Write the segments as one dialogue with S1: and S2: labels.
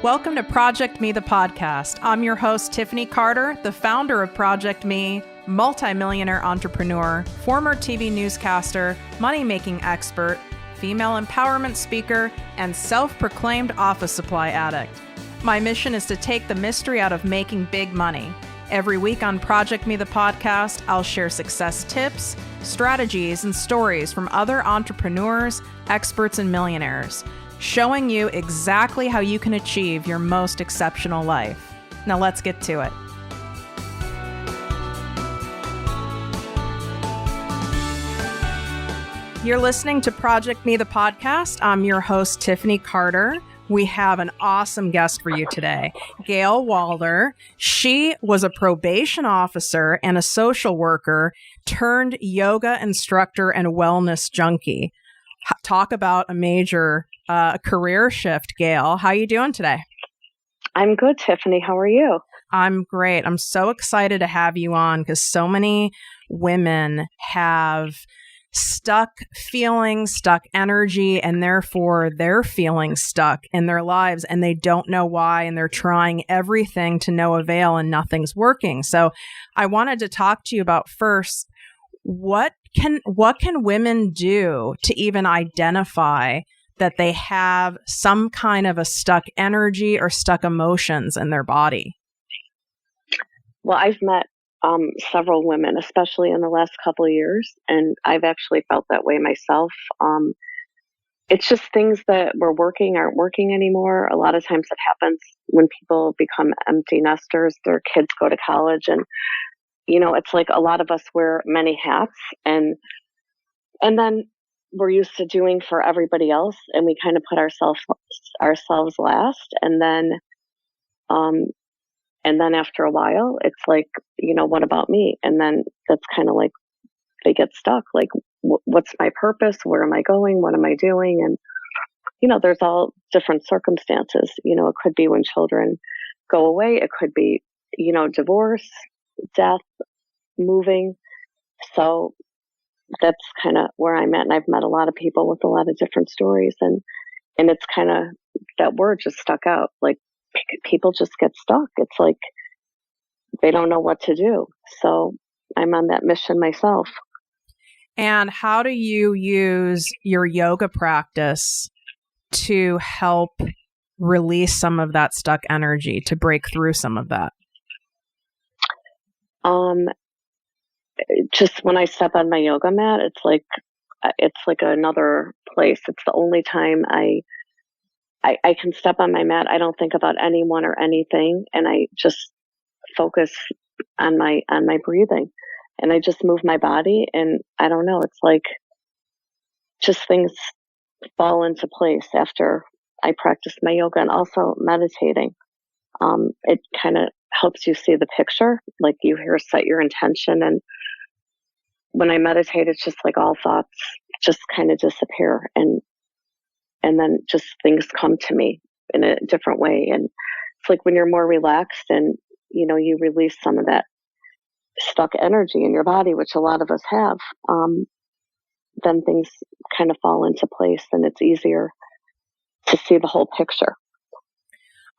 S1: Welcome to ProjectME the Podcast. I'm your host, Tiffany Carter, the founder of ProjectME, multi-millionaire entrepreneur, former TV newscaster, money-making expert, female empowerment speaker, and self-proclaimed office supply addict. My mission is to take the mystery out of making big money. Every week on ProjectME the Podcast, I'll share success tips, strategies, and stories from other entrepreneurs, experts, and millionaires, showing you exactly how you can achieve your most exceptional life. Now let's get to it. You're listening to ProjectME the Podcast. I'm your host, Tiffany Carter. We have an awesome guest for you today, Gayl Walder. She was a probation officer and a social worker turned yoga instructor and wellness junkie. Talk about a major career shift, Gayl. How are you doing today?
S2: I'm good, Tiffany. How are you?
S1: I'm great. I'm so excited to have you on because so many women have stuck feelings, stuck energy, and therefore they're feeling stuck in their lives and they don't know why, and they're trying everything to no avail and nothing's working. So I wanted to talk to you about first, what can women do to even identify that they have some kind of a stuck energy or stuck emotions in their body?
S2: Well, I've met several women, especially in the last couple of years, and I've actually felt that way myself. It's just things that were working aren't working anymore. A lot of times it happens when people become empty nesters, their kids go to college, and it's like a lot of us wear many hats, and then we're used to doing for everybody else, and we kind of put ourselves last, and then after a while, it's like, what about me? And then that's kind of like they get stuck. Like, what's my purpose? Where am I going? What am I doing? And there's all different circumstances. It could be when children go away. It could be divorce, death, moving. So that's kind of where I'm at. And I've met a lot of people with a lot of different stories. And it's kind of, that word just stuck out. Like, people just get stuck. It's like they don't know what to do. So I'm on that mission myself.
S1: And how do you use your yoga practice to help release some of that stuck energy, to break through some of that?
S2: Just when I step on my yoga mat, it's like another place. It's the only time I can step on my mat. I don't think about anyone or anything, and I just focus on my breathing, and I just move my body, and I don't know, it's like just things fall into place after I practice my yoga, and also meditating. It kind of helps you see the picture, like you set your intention, and when I meditate, it's just like all thoughts just kind of disappear, and then just things come to me in a different way. And it's like when you're more relaxed and, you release some of that stuck energy in your body, which a lot of us have, then things kind of fall into place and it's easier to see the whole picture.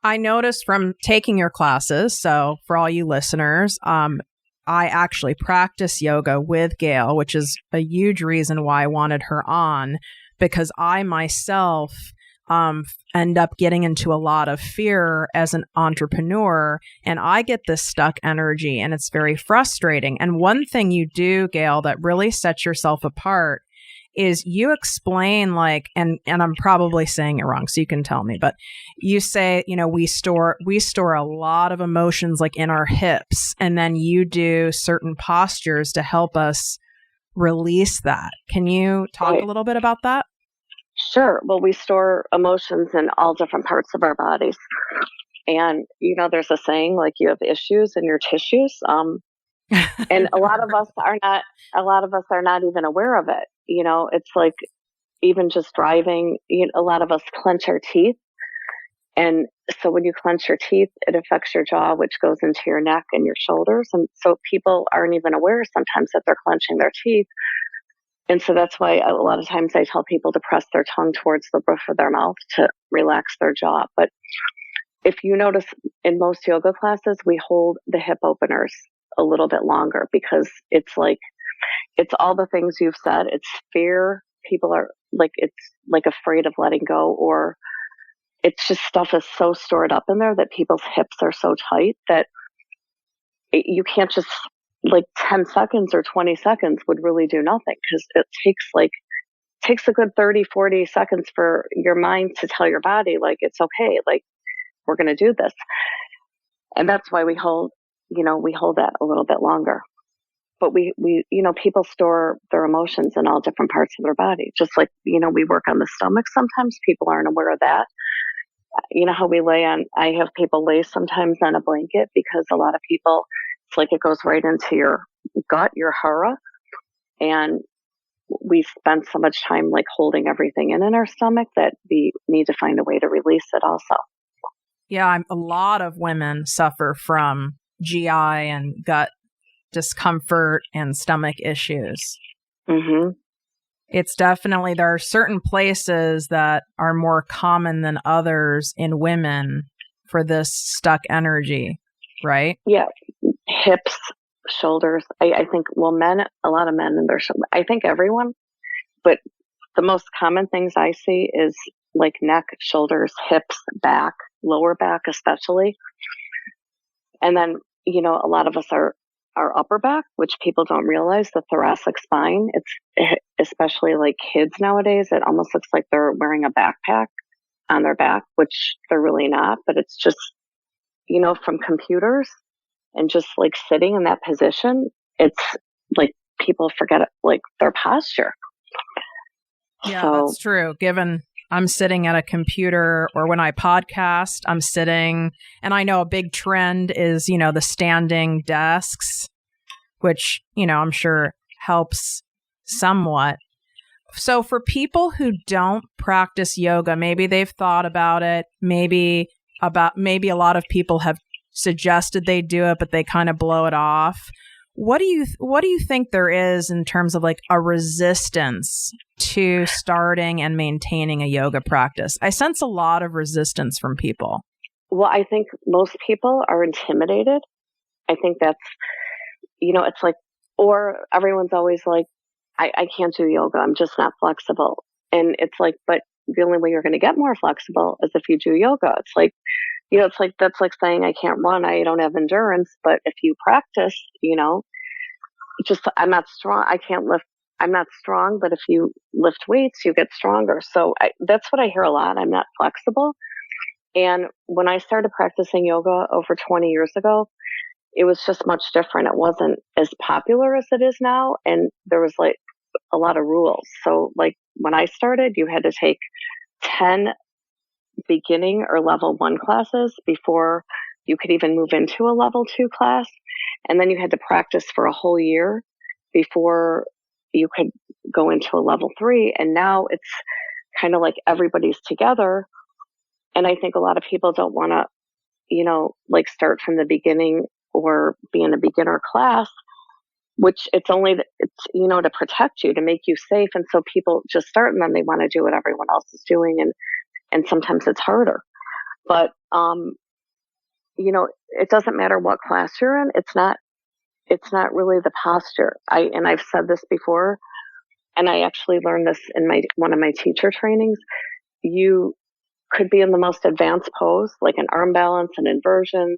S1: I noticed from taking your classes, so for all you listeners, I actually practice yoga with Gayl, which is a huge reason why I wanted her on, because I myself end up getting into a lot of fear as an entrepreneur, and I get this stuck energy, and it's very frustrating. And one thing you do, Gayl, that really sets yourself apart is you explain, like, and I'm probably saying it wrong, so you can tell me, but you say, we store a lot of emotions like in our hips, and then you do certain postures to help us release that. Can you talk a little bit about that?
S2: Sure. Well, we store emotions in all different parts of our bodies. And, there's a saying, like, you have issues in your tissues. And a lot of us are not even aware of it. It's like, even just driving, a lot of us clench our teeth. And so when you clench your teeth, it affects your jaw, which goes into your neck and your shoulders. And so people aren't even aware sometimes that they're clenching their teeth. And so that's why a lot of times I tell people to press their tongue towards the roof of their mouth to relax their jaw. But if you notice in most yoga classes, we hold the hip openers a little bit longer because it's all the things you've said. It's fear. People are it's afraid of letting go, or it's just stuff is so stored up in there that people's hips are so tight that you can't just 10 seconds or 20 seconds would really do nothing, because it takes a good 30, 40 seconds for your mind to tell your body, it's okay, we're going to do this. And that's why we hold that a little bit longer. But we people store their emotions in all different parts of their body. Just we work on the stomach sometimes. People aren't aware of that. You know how I have people lay sometimes on a blanket, because a lot of people, it's it goes right into your gut, your hara. And we spend so much time holding everything in our stomach that we need to find a way to release it also.
S1: Yeah, a lot of women suffer from GI and gut discomfort and stomach issues.
S2: Mm-hmm.
S1: It's definitely, there are certain places that are more common than others in women for this stuck energy, right?
S2: Yeah, hips, shoulders. I think, men, a lot of men in their shoulders. I think everyone, but the most common things I see is neck, shoulders, hips, back, lower back especially. And then, a lot of us are our upper back, which people don't realize, the thoracic spine. It's especially kids nowadays. It almost looks like they're wearing a backpack on their back, which they're really not, but it's just, from computers and just sitting in that position, it's people forget their posture.
S1: Yeah, that's true. Given I'm sitting at a computer, or when I podcast, I'm sitting, and I know a big trend is, the standing desks, which, I'm sure helps somewhat. So for people who don't practice yoga, maybe they've thought about it, maybe a lot of people have suggested they do it, but they kind of blow it off. What do you think there is in terms of a resistance to starting and maintaining a yoga practice? I sense a lot of resistance from people.
S2: Well, I think most people are intimidated. I think that's, it's or everyone's always I can't do yoga. I'm just not flexible. And it's but the only way you're going to get more flexible is if you do yoga. It's that's saying I can't run, I don't have endurance. But if you practice, I'm not strong. I can't lift. I'm not strong, but if you lift weights, you get stronger. So that's what I hear a lot. I'm not flexible. And when I started practicing yoga over 20 years ago, it was just much different. It wasn't as popular as it is now. And there was a lot of rules. So when I started, you had to take 10 beginning or level 1 classes before you could even move into a level 2 class. And then you had to practice for a whole year before you could go into a level 3. And now it's kind of everybody's together. And I think a lot of people don't want to, start from the beginning or be in a beginner class, which it's to protect you, to make you safe. And so people just start, and then they want to do what everyone else is doing. And sometimes it's harder. But, it doesn't matter what class you're in. It's not really the posture. I've said this before, and I actually learned this in one of my teacher trainings. You could be in the most advanced pose, like an arm balance, an inversion.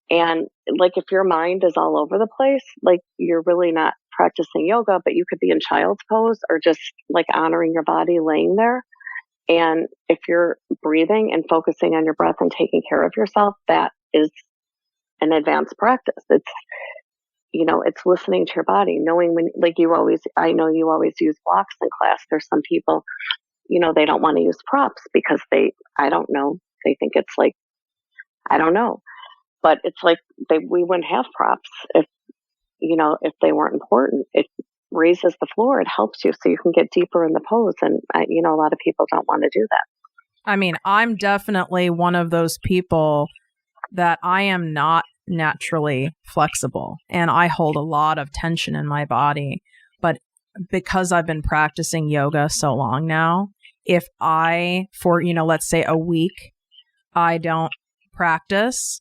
S2: And if your mind is all over the place, you're really not practicing yoga, but you could be in child's pose or just honoring your body laying there. And if you're breathing and focusing on your breath and taking care of yourself, that is an advanced practice. It's, it's listening to your body, knowing when, I know you always use blocks in class. There's some people, they don't want to use props because I don't know, they think it's I don't know, but it's we wouldn't have props if they weren't important. It raises the floor. It helps you so you can get deeper in the pose. And, a lot of people don't want to do that.
S1: I mean, I'm definitely one of those people that I am not naturally flexible, and I hold a lot of tension in my body. But because I've been practicing yoga so long now, if I, for, let's say a week, I don't practice,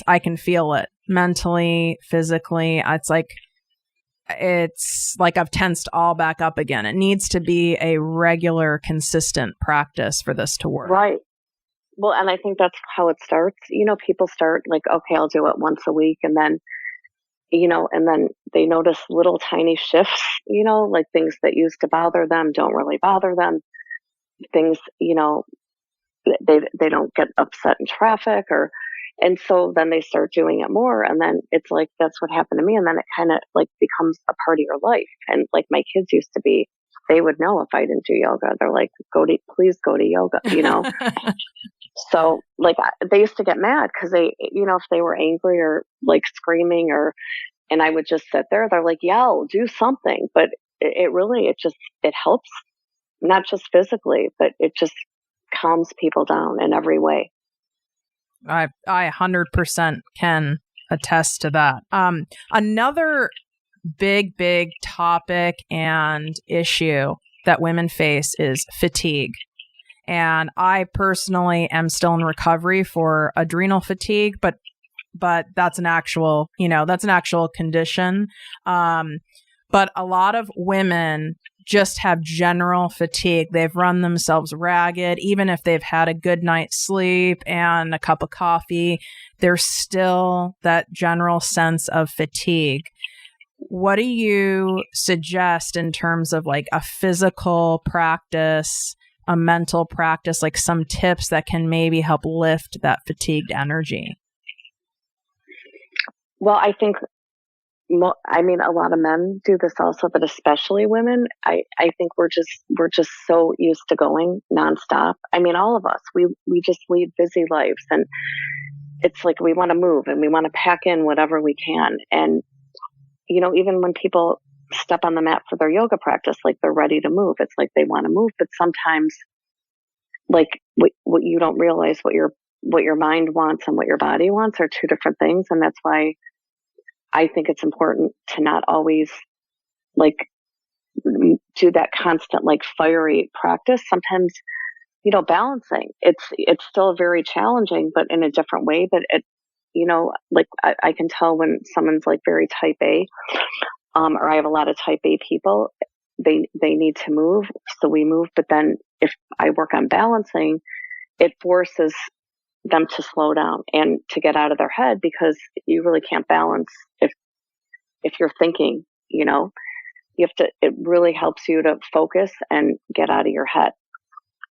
S1: I can feel it mentally, physically. It's like I've tensed all back up again. It needs to be a regular, consistent practice for this to work.
S2: Right. Well, and I think that's how it starts. People start like, okay, I'll do it once a week. And then, and then they notice little tiny shifts, like things that used to bother them don't really bother them. Things, they don't get upset in traffic and so then they start doing it more. And then it's like, that's what happened to me. And then it kind of like becomes a part of your life. And like my kids used to be, they would know if I didn't do yoga. They're like, please go to yoga, So like they used to get mad because they, if they were angry or like screaming and I would just sit there, they're like, yell, do something. But it helps, not just physically, but it just calms people down in every way.
S1: I 100% can attest to that. Another big topic and issue that women face is fatigue. And I personally am still in recovery for adrenal fatigue, but that's an actual condition. But a lot of women just have general fatigue. They've run themselves ragged. Even if they've had a good night's sleep and a cup of coffee, there's still that general sense of fatigue. What do you suggest in terms of like a physical practice, a mental practice, like some tips that can maybe help lift that fatigued energy?
S2: Well, I think a lot of men do this also, but especially women. I think we're just so used to going nonstop. All of us, we just lead busy lives, and it's like we want to move and we want to pack in whatever we can. And, even when people step on the mat for their yoga practice, like they're ready to move, it's like they want to move, but sometimes like what you don't realize what your mind wants and what your body wants are two different things. And that's why I think it's important to not always like do that constant like fiery practice. Sometimes, balancing, it's still very challenging, but in a different way. But like I can tell when someone's like very type A, or I have a lot of type A people, they need to move. So we move. But then if I work on balancing, it forces them to slow down and to get out of their head, because you really can't balance if you're thinking, you have to, it really helps you to focus and get out of your head.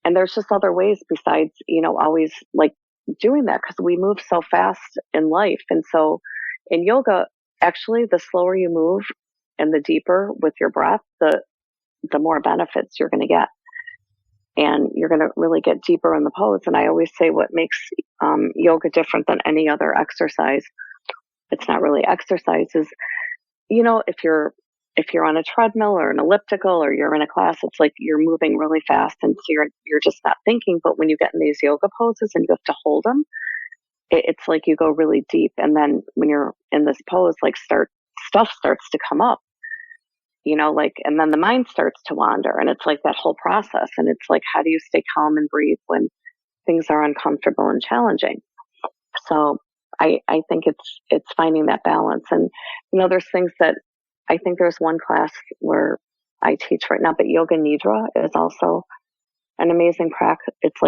S2: And there's just other ways besides, always like doing that, because we move so fast in life. And so in yoga, actually, the slower you move and the deeper with your breath, the more benefits you're going to get. And you're going to really get deeper in the pose. And I always say what makes yoga different than any other exercise, it's not really exercise, is, if you're on a treadmill or an elliptical or you're in a class, it's like you're moving really fast, and so you're just not thinking. But when you get in these yoga poses and you have to hold them, it's like you go really deep. And then when you're in this pose, like stuff starts to come up, and then the mind starts to wander, and it's like that whole process. And it's like, how do you stay calm and breathe when things are uncomfortable and challenging? So I think it's finding that balance. And, there's things that I think there's one class where I teach right now, but Yoga Nidra is also an amazing practice. It's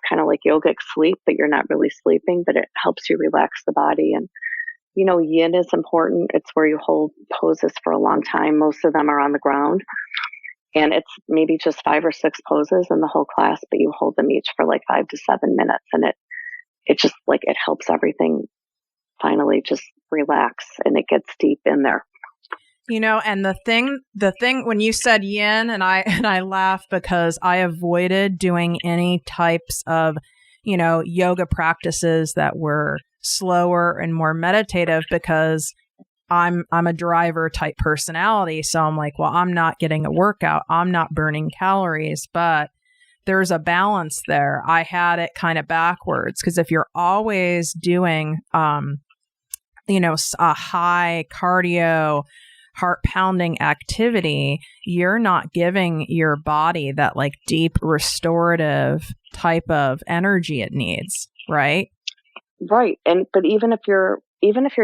S2: kind of like yogic sleep, but you're not really sleeping, but it helps you relax the body. And, yin is important. It's where you hold poses for a long time. Most of them are on the ground, and it's maybe just 5 or 6 poses in the whole class, but you hold them each for like 5 to 7 minutes. And it just like, it helps everything finally just relax, and it gets deep in there.
S1: And the thing when you said yin, and I laugh because I avoided doing any types of, yoga practices that were slower and more meditative, because I'm a driver type personality. So I'm like, well, I'm not getting a workout. I'm not burning calories, but there's a balance there. I had it kind of backwards, because if you're always doing, a high cardio, heart pounding activity, you're not giving your body that like deep restorative type of energy it needs. right?
S2: Right. But even if you're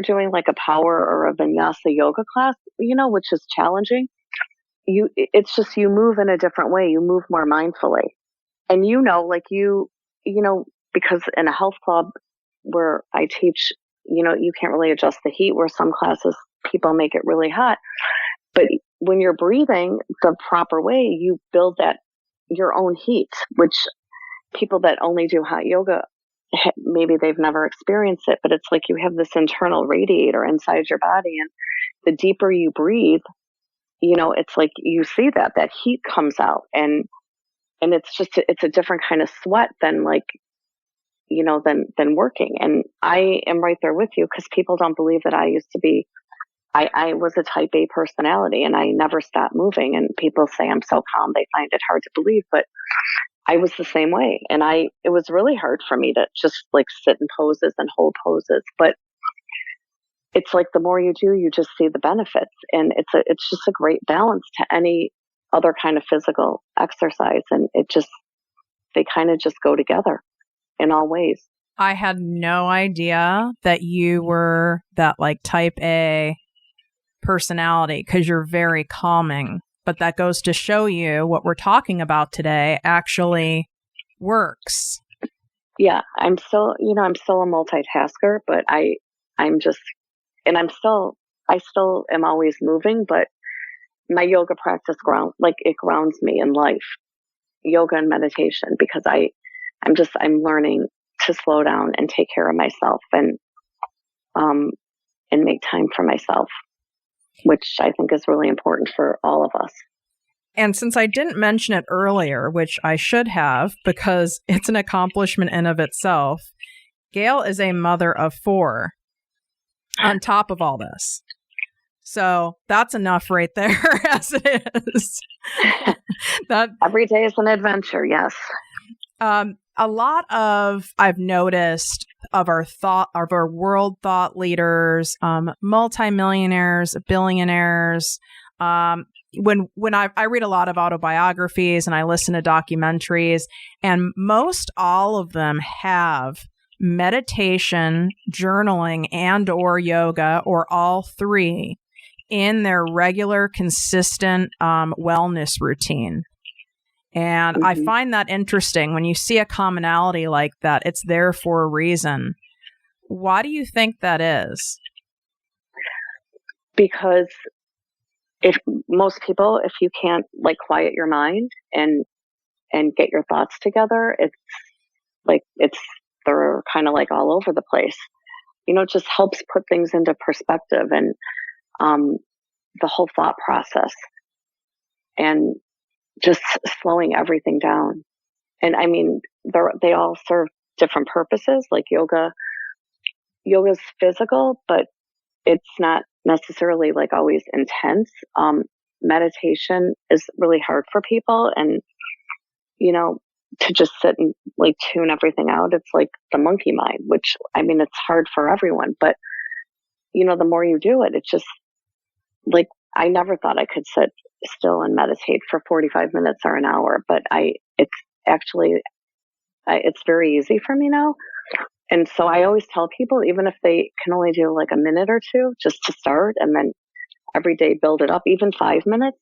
S2: doing like a power or a vinyasa yoga class, which is challenging, it's just you move in a different way. You move more mindfully. And like because in a health club where I teach, you can't really adjust the heat, where some classes people make it really hot. But when you're breathing the proper way, you build that your own heat, which people that only do hot yoga, maybe they've never experienced it, but it's like you have this internal radiator inside your body. And the deeper you breathe, it's like you see that heat comes out, and it's a different kind of sweat than like, than working. And I am right there with you, because people don't believe that I was a type A personality, and I never stopped moving. And people say I'm so calm, they find it hard to believe, but I was the same way. And it was really hard for me to just like sit in poses and hold poses. But it's like the more you do, you just see the benefits. And it's just a great balance to any other kind of physical exercise. And they kind of just go together in all ways.
S1: I had no idea that you were that like type A personality, because you're very calming. But that goes to show you what we're talking about today actually works.
S2: Yeah, I'm still a multitasker, but I still am always moving, but my yoga practice grounds me in life, yoga and meditation, because I'm learning to slow down and take care of myself and make time for myself, which I think is really important for all of us.
S1: And since I didn't mention it earlier, which I should have, because it's an accomplishment in of itself, Gayl is a mother of 4 on top of all this. So that's enough right there as it is. That
S2: every day is an adventure. Yes.
S1: A lot of, I've noticed, of our world thought leaders, multi-millionaires, billionaires, when I read a lot of autobiographies and I listen to documentaries, and most all of them have meditation, journaling, and or yoga, or all 3 in their regular, consistent wellness routine. And I find that interesting. When you see a commonality like that, it's there for a reason. Why do you think that is?
S2: Because if you can't like quiet your mind and get your thoughts together, they're kind of like all over the place. It just helps put things into perspective, and the whole thought process, and just slowing everything down. And I mean, they all serve different purposes. Like yoga's physical, but it's not necessarily like always intense. Meditation is really hard for people, and to just sit and like tune everything out, it's like the monkey mind, which I mean, it's hard for everyone, but the more you do it, it's just like, I never thought I could sit still and meditate for 45 minutes or an hour, but it's very easy for me now. And so I always tell people, even if they can only do like a minute or 2 just to start, and then every day build it up, even 5 minutes.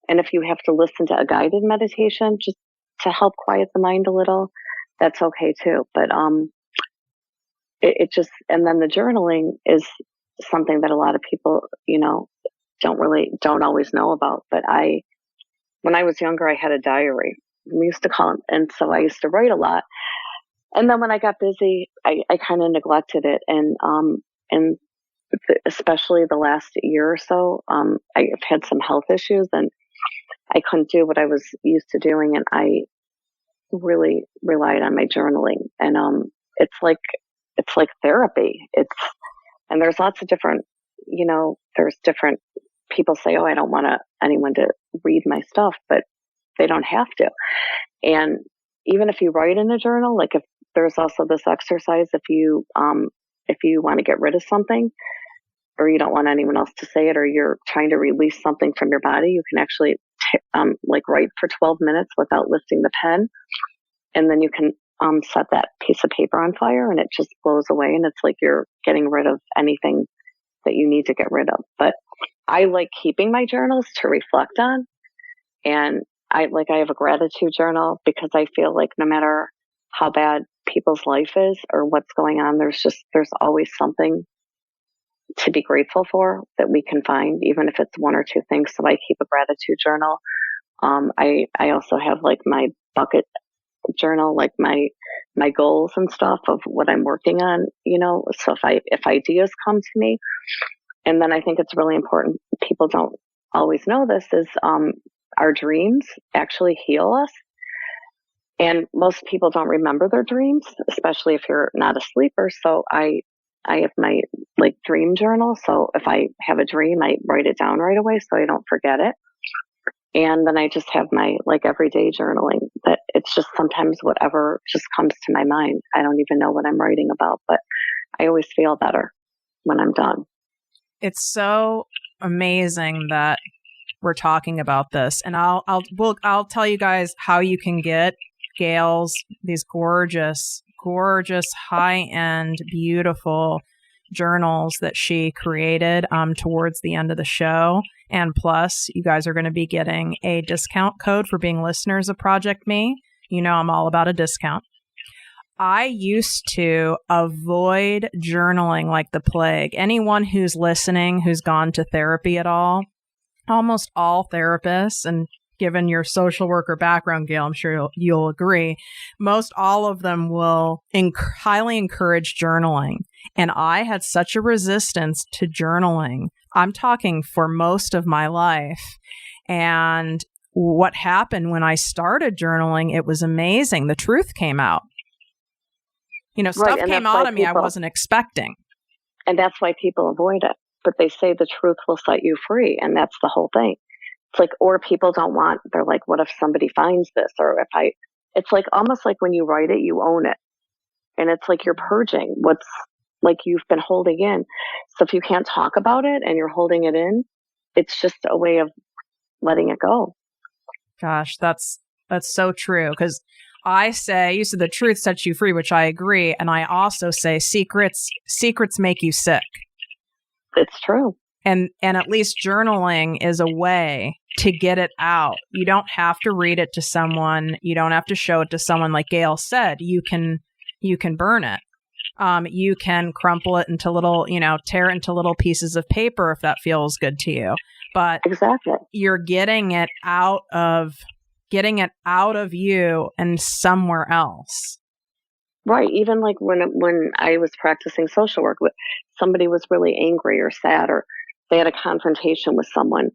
S2: And if you have to listen to a guided meditation just to help quiet the mind a little, that's okay too. But and then the journaling is something that a lot of people, don't always know about. But when I was younger, I had a diary. We used to call it, and so I used to write a lot. And then when I got busy, I kind of neglected it. And especially the last year or so, I've had some health issues, and I couldn't do what I was used to doing. And I really relied on my journaling. And it's like therapy. And there's lots of different, there's different people say, oh, I don't want anyone to read my stuff, but they don't have to. And even if you write in a journal, like if there's also this exercise, if you want to get rid of something, or you don't want anyone else to say it, or you're trying to release something from your body, you can actually write for 12 minutes without lifting the pen. And then you can set that piece of paper on fire and it just blows away. And it's like you're getting rid of anything that you need to get rid of. But I like keeping my journals to reflect on. And I have a gratitude journal because I feel like no matter how bad people's life is or what's going on, there's always something to be grateful for that we can find, even if it's one or two things. So I keep a gratitude journal. I also have like my bucket journal, like my goals and stuff of what I'm working on, so if ideas come to me. And then I think it's really important, people don't always know this, is our dreams actually heal us. And most people don't remember their dreams, especially if you're not a sleeper. So I have my dream journal. So if I have a dream, I write it down right away so I don't forget it. And then I just have my everyday journaling, that it's just sometimes whatever just comes to my mind. I don't even know what I'm writing about, but I always feel better when I'm done.
S1: It's so amazing that we're talking about this. And I'll tell you guys how you can get Gayl's, these gorgeous, high-end, beautiful journals that she created towards the end of the show. And plus, you guys are going to be getting a discount code for being listeners of ProjectME. I'm all about a discount. I used to avoid journaling like the plague. Anyone who's listening, who's gone to therapy at all, almost all therapists, and given your social worker background, Gayl, I'm sure you'll agree, most all of them will highly encourage journaling. And I had such a resistance to journaling. I'm talking for most of my life. And what happened when I started journaling, it was amazing. The truth came out. Stuff came out of me I wasn't expecting.
S2: And that's why people avoid it. But they say the truth will set you free. And that's the whole thing. It's or people don't want, they're like, what if somebody finds this? Or it's almost like when you write it, you own it. And it's like you're purging what's you've been holding in. So if you can't talk about it and you're holding it in, it's just a way of letting it go.
S1: Gosh, that's so true. Because I say, you said the truth sets you free, which I agree. And I also say secrets make you sick.
S2: It's true.
S1: And at least journaling is a way to get it out. You don't have to read it to someone. You don't have to show it to someone. Like Gayl said, you can burn it. You can crumple it into little, tear it into little pieces of paper if that feels good to you. But
S2: exactly,
S1: you're getting it out of you and somewhere else.
S2: Right. Even when I was practicing social work, somebody was really angry or sad, or they had a confrontation with someone,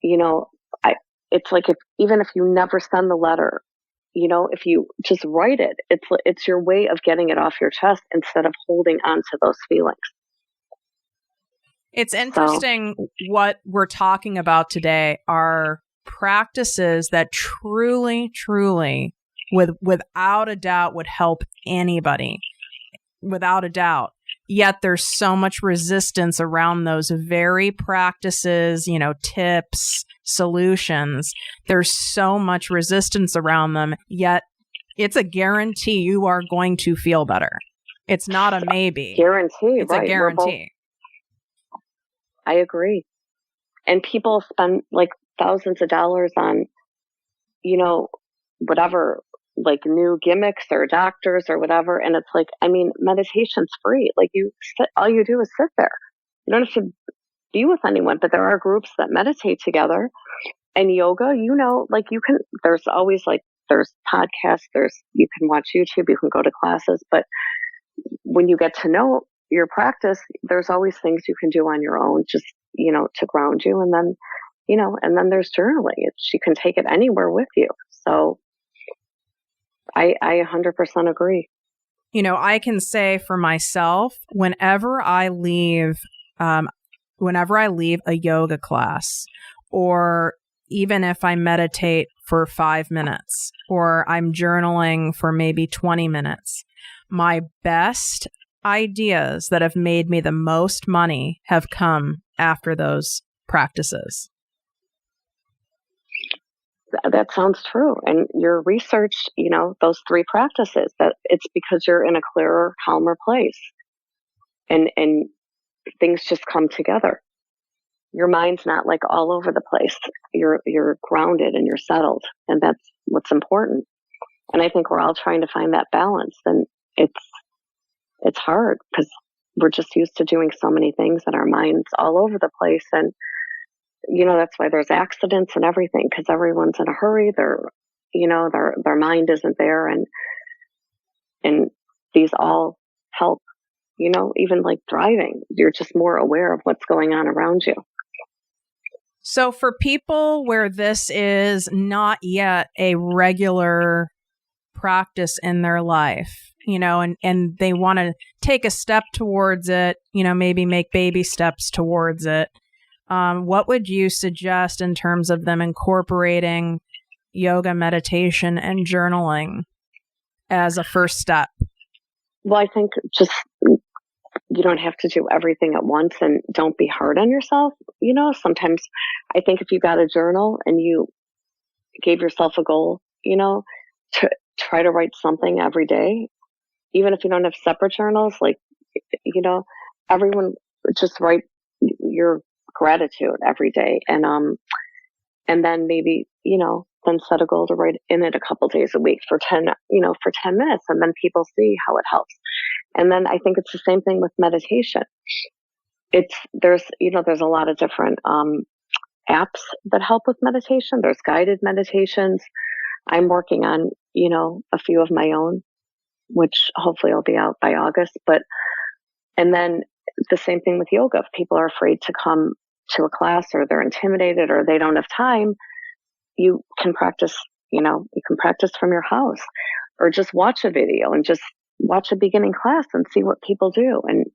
S2: it's even if you never send the letter, if you just write it, it's your way of getting it off your chest instead of holding on to those feelings.
S1: It's interesting what we're talking about today are practices that truly, without a doubt, would help anybody, without a doubt. Yet there's so much resistance around those very practices, tips, solutions. There's so much resistance around them, yet it's a guarantee you are going to feel better. It's not a maybe.
S2: Guarantee.
S1: It's a guarantee.
S2: I agree. And people spend thousands of dollars on, whatever, new gimmicks or doctors or whatever. And it's meditation's free. All you do is sit there. You don't have to be with anyone, but there are groups that meditate together. And yoga, you can, there's always there's podcasts, you can watch YouTube, you can go to classes, but when you get to know your practice, there's always things you can do on your own, just, to ground you. And then, and then there's journaling. You can take it anywhere with you. So I 100% agree.
S1: I can say for myself, whenever I leave a yoga class, or even if I meditate for 5 minutes, or I'm journaling for maybe 20 minutes, my best ideas that have made me the most money have come after those practices.
S2: That sounds true. And your research, those 3 practices, that it's because you're in a clearer, calmer place, and things just come together. Your mind's not like all over the place. You're grounded and you're settled, and that's what's important. And I think we're all trying to find that balance, and it's hard because we're just used to doing so many things and our mind's all over the place. And that's why there's accidents and everything, because everyone's in a hurry. Their mind isn't there, and these all help. Even like driving, you're just more aware of what's going on around you.
S1: So for people where this is not yet a regular practice in their life, and they want to take a step towards it, maybe make baby steps towards it, what would you suggest in terms of them incorporating yoga, meditation, and journaling as a first step?
S2: Well, I think just you don't have to do everything at once, and don't be hard on yourself. Sometimes I think if you got a journal and you gave yourself a goal, to try to write something every day, even if you don't have separate journals, like, everyone just write your gratitude every day. And then maybe, then set a goal to write in it a couple days a week for 10 minutes, and then people see how it helps. And then I think it's the same thing with meditation. There's a lot of different apps that help with meditation. There's guided meditations. I'm working on, a few of my own, which hopefully will be out by August. And then the same thing with yoga. If people are afraid to come to a class, or they're intimidated, or they don't have time, you can practice, from your house, or just watch a video and just watch a beginning class and see what people do. And,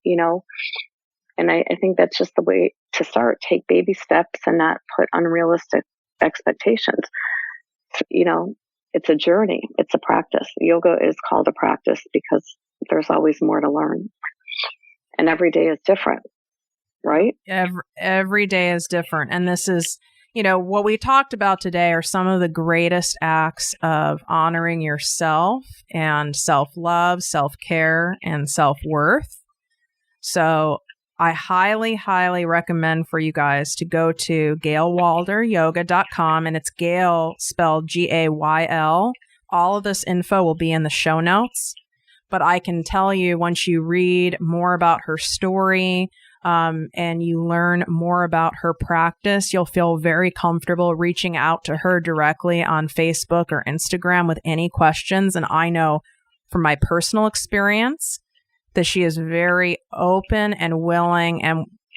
S2: and I think that's just the way to start. Take baby steps and not put unrealistic expectations. It's a journey. It's a practice. Yoga is called a practice because there's always more to learn. And every day is different, right?
S1: Every day is different. And this is, what we talked about today are some of the greatest acts of honoring yourself and self-love, self-care, and self-worth. So I highly, highly recommend for you guys to go to gaylwalderyoga.com, and it's Gayl spelled Gayl. All of this info will be in the show notes. But I can tell you, once you read more about her story, and you learn more about her practice, you'll feel very comfortable reaching out to her directly on Facebook or Instagram with any questions. And I know from my personal experience that she is very open and willing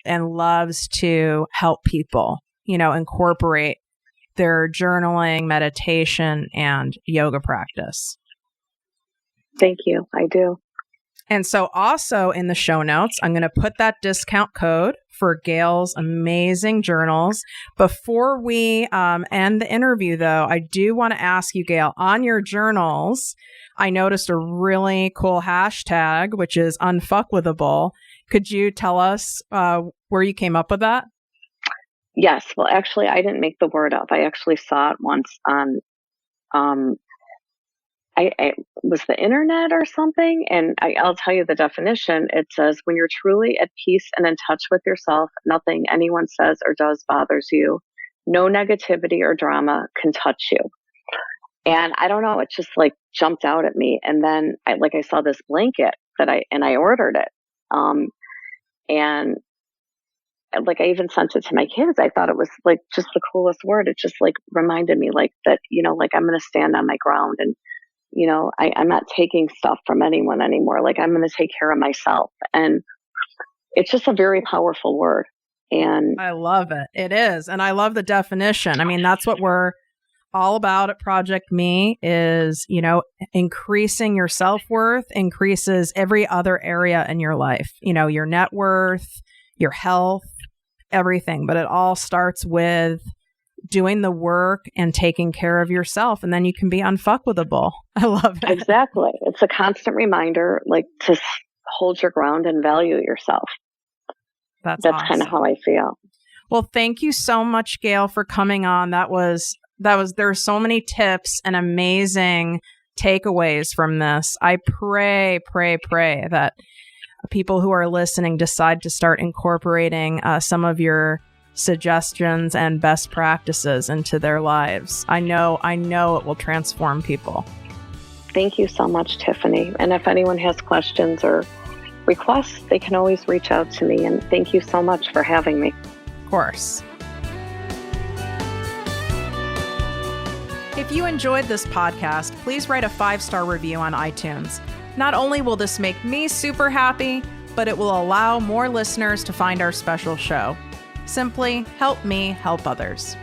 S1: and loves to help people, incorporate their journaling, meditation, and yoga practice.
S2: Thank you. I do.
S1: And so also in the show notes, I'm going to put that discount code for Gayl's amazing journals. Before we end the interview, though, I do want to ask you, Gayl, on your journals, I noticed a really cool hashtag, which is unfuckwithable. Could you tell us where you came up with that?
S2: Yes. Well, actually, I didn't make the word up. I actually saw it once on I was the internet or something. And I'll tell you the definition. It says, when you're truly at peace and in touch with yourself, nothing anyone says or does bothers you. No negativity or drama can touch you. And I don't know, it just like jumped out at me. And then I saw this blanket I ordered it. And I even sent it to my kids. I thought it was like just the coolest word. It just like reminded me that, I'm going to stand on my ground, and I'm not taking stuff from anyone anymore. I'm going to take care of myself. And it's just a very powerful word. And
S1: I love it. It is. And I love the definition. I mean, that's what we're all about at ProjectME is, increasing your self-worth increases every other area in your life, your net worth, your health, everything. But it all starts with doing the work and taking care of yourself, and then you can be unfuckwithable. I love it.
S2: Exactly. It's a constant reminder, to hold your ground and value yourself. That's awesome. Kind of how I feel.
S1: Well, thank you so much, Gayl, for coming on. That was There's so many tips and amazing takeaways from this. I pray that people who are listening decide to start incorporating some of your suggestions and best practices into their lives. I know it will transform people.
S2: Thank you so much, Tiffany. And if anyone has questions or requests, they can always reach out to me. And thank you so much for having me.
S1: Of course. If you enjoyed this podcast, please write a 5-star review on iTunes. Not only will this make me super happy, but it will allow more listeners to find our special show. Simply help me help others.